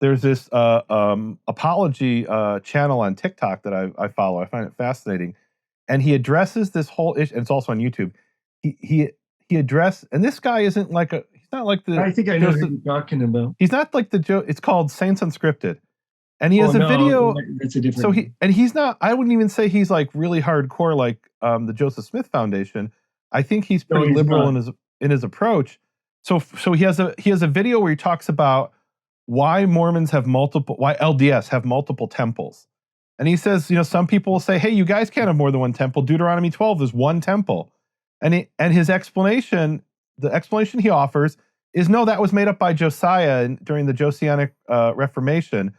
there's this apology channel on TikTok that I follow. I find it fascinating, and he addresses this whole issue. And it's also on YouTube. He addressed, and this guy isn't like he's not like the. I think I know who you're talking about. He's not like the Joe. It's called Saints Unscripted, and he has a video. That's a different. So he's not. I wouldn't even say he's like really hardcore like the Joseph Smith Foundation. I think he's pretty liberal in his approach. So he has a video where he talks about why Mormons have why LDS have multiple temples. And he says, some people will say, hey, you guys can't have more than one temple. Deuteronomy 12 is one temple. And his explanation, the explanation he offers is, no, that was made up by Josiah during the Josianic Reformation,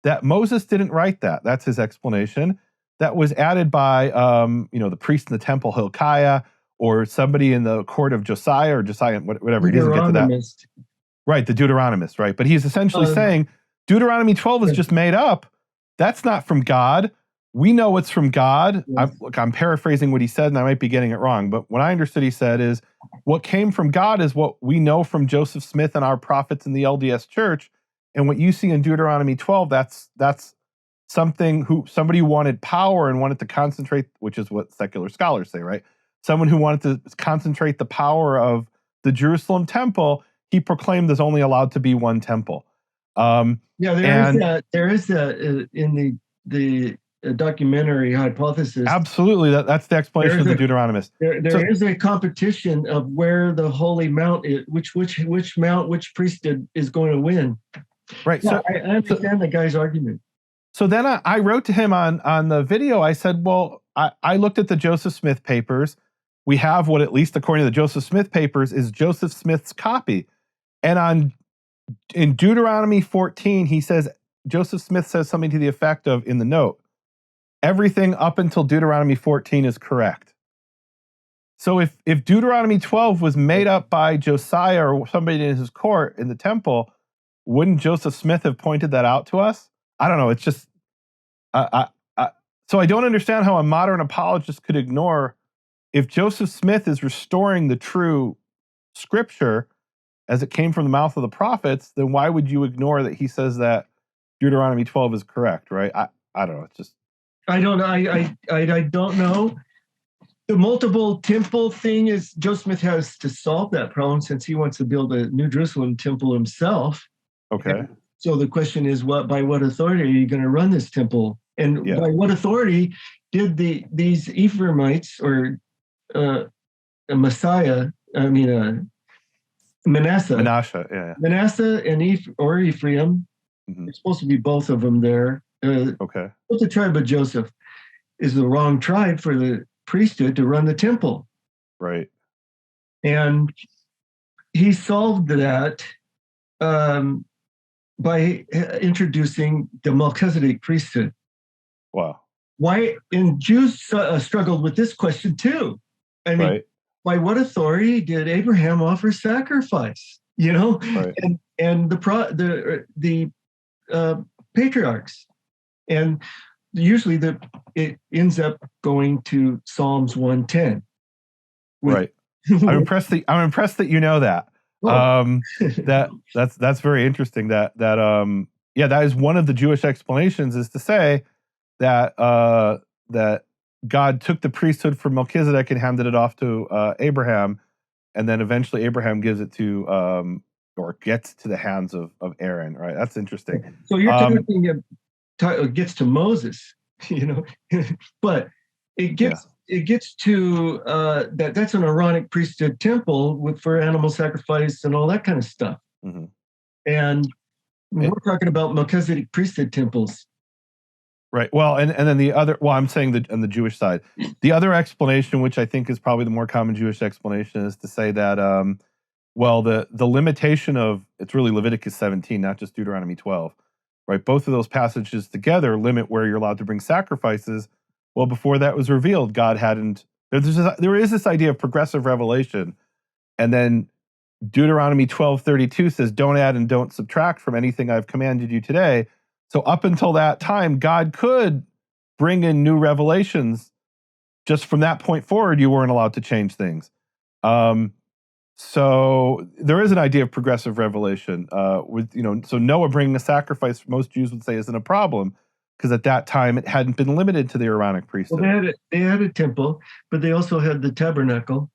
that Moses didn't write that. That's his explanation. That was added by, the priest in the temple, Hilkiah, or somebody in the court of Josiah, or Josiah, whatever. He doesn't get to that. Right, the Deuteronomist, right? But he's essentially saying Deuteronomy 12 is just made up. That's not from God. We know it's from God. Yes. I'm paraphrasing what he said, and I might be getting it wrong. But what I understood he said is, what came from God is what we know from Joseph Smith and our prophets in the LDS Church. And what you see in Deuteronomy 12, that's somebody who wanted power and wanted to concentrate, which is what secular scholars say, right? Someone who wanted to concentrate the power of the Jerusalem temple. He proclaimed there's only allowed to be one temple. There is that in the documentary Hypothesis. Absolutely, that's the explanation of the Deuteronomist. There is a competition of where the Holy Mount is, which priesthood is going to win. Right. Yeah, I understand the guy's argument. So then I wrote to him on the video. I said, well, I looked at the Joseph Smith papers. We have what, at least according to the Joseph Smith papers, is Joseph Smith's copy. And in Deuteronomy 14, he says, Joseph Smith says something to the effect of, in the note, everything up until Deuteronomy 14 is correct. So if Deuteronomy 12 was made up by Josiah or somebody in his court in the temple, wouldn't Joseph Smith have pointed that out to us? I don't know. It's just, so I don't understand how a modern apologist could ignore, if Joseph Smith is restoring the true scripture as it came from the mouth of the prophets, then why would you ignore that he says that Deuteronomy 12 is correct, right? I don't know. It's just... I don't know. I don't know. The multiple temple thing is, Joseph Smith has to solve that problem since he wants to build a New Jerusalem temple himself. Okay. And so the question is, by what authority are you going to run this temple? And by what authority did these Ephraimites or Manasseh, and Ephraim, it's supposed to be both of them there. Okay. The tribe of Joseph is the wrong tribe for the priesthood to run the temple. Right. And he solved that by introducing the Melchizedek priesthood. Wow. Why? And Jews struggled with this question too. I mean, by what authority did Abraham offer sacrifice? Right. And the patriarchs, and usually it ends up going to Psalms 110. Right. I'm impressed that you know that. Oh. That's very interesting. That is one of the Jewish explanations, is to say that that God took the priesthood from Melchizedek and handed it off to Abraham, and then eventually Abraham gives it to or gets to the hands of Aaron. Right. That's interesting. So you're talking it gets to Moses, but it gets to that's an Aaronic priesthood temple for animal sacrifice and all that kind of stuff. Mm-hmm. And we're talking about Melchizedek priesthood temples. Right. Well, and then the other, I'm saying on the Jewish side, the other explanation, which I think is probably the more common Jewish explanation, is to say that, the limitation of, it's really Leviticus 17, not just Deuteronomy 12, right? Both of those passages together limit where you're allowed to bring sacrifices. Well, before that was revealed, God hadn't, there is this idea of progressive revelation. And then Deuteronomy 12:32 says, don't add and don't subtract from anything I've commanded you today. So up until that time, God could bring in new revelations. Just from that point forward, you weren't allowed to change things. So there is an idea of progressive revelation. So Noah bringing a sacrifice, most Jews would say, isn't a problem because at that time it hadn't been limited to the Aaronic priesthood. Well, they had a temple, but they also had the tabernacle,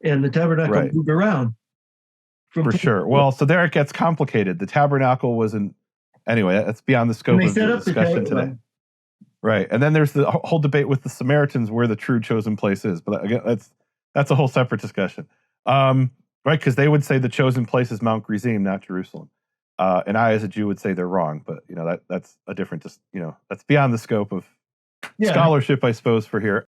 and the tabernacle moved around. For sure. Well, so there it gets complicated. The tabernacle wasn't. Anyway, that's beyond the scope of the discussion today. Right, and then there's the whole debate with the Samaritans where the true chosen place is. But again, that's a whole separate discussion. Right, because they would say the chosen place is Mount Gerizim, not Jerusalem. And I, as a Jew, would say they're wrong. But that's a different, that's beyond the scope of scholarship, I suppose, for here.